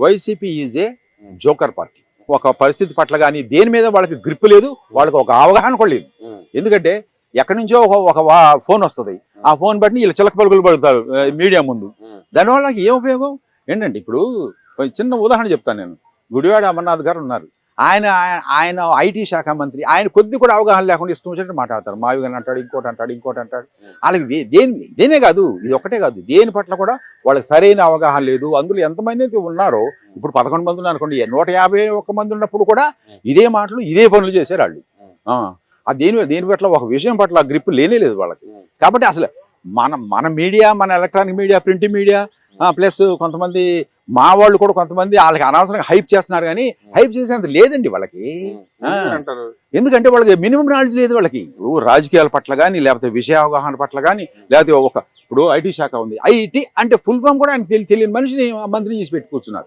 YCP is a joker party. ఒక పరిస్థితి పట్ల కానీ దేని మీద వాళ్ళకి గ్రిప్ లేదు, వాళ్ళకి ఒక అవగాహన కూడా లేదు. ఎందుకంటే ఎక్కడి నుంచో ఒక ఫోన్ వస్తుంది, ఆ ఫోన్ బట్టి వీళ్ళు చిలక పలుకులు పలుకుతారు మీడియా ముందు. దానివల్ల ఏం ఉపయోగం ఏంటంటే, ఇప్పుడు చిన్న ఉదాహరణ చెప్తాను నేను. గుడివాడ అమర్నాథ్ గారు ఉన్నారు, ఆయన ఐటీ శాఖ మంత్రి. ఆయన కొద్ది కూడా అవగాహన లేకుండా ఇష్టం వచ్చినట్టు మాట్లాడతారు. మావిగాని అంటాడు, ఇంకోటి అంటాడు. వాళ్ళకి దేనే కాదు, ఇది ఒక్కటే కాదు, దేని పట్ల కూడా వాళ్ళకి సరైన అవగాహన లేదు. అందులో ఎంతమంది అయితే ఉన్నారో, ఇప్పుడు 11 మంది ఉన్నారు అనుకోండి, 151 మంది ఉన్నప్పుడు కూడా ఇదే మాటలు ఇదే పనులు చేశారు వాళ్ళు. దేని పట్ల ఒక విషయం పట్ల గ్రిప్ లేనే లేదు వాళ్ళకి. కాబట్టి అసలు మన మీడియా, మన electronic media, print media, plus కొంతమంది మా వాళ్ళు కూడా కొంతమంది వాళ్ళకి అనవసరంగా హైప్ చేస్తున్నారు. కానీ హైప్ చేసేంత లేదండి వాళ్ళకి. ఎందుకంటే వాళ్ళకి మినిమం నాలెడ్జ్ లేదు వాళ్ళకి. రాజకీయాల పట్ల కానీ, లేకపోతే విషయ అవగాహన పట్ల కానీ, లేకపోతే ఇప్పుడు ఐటీ శాఖ ఉంది, ఐటీ అంటే ఫుల్ ఫామ్ కూడా ఆయన తెలియని మనిషిని మంత్రి చేసి పెట్టి కూర్చున్నారు.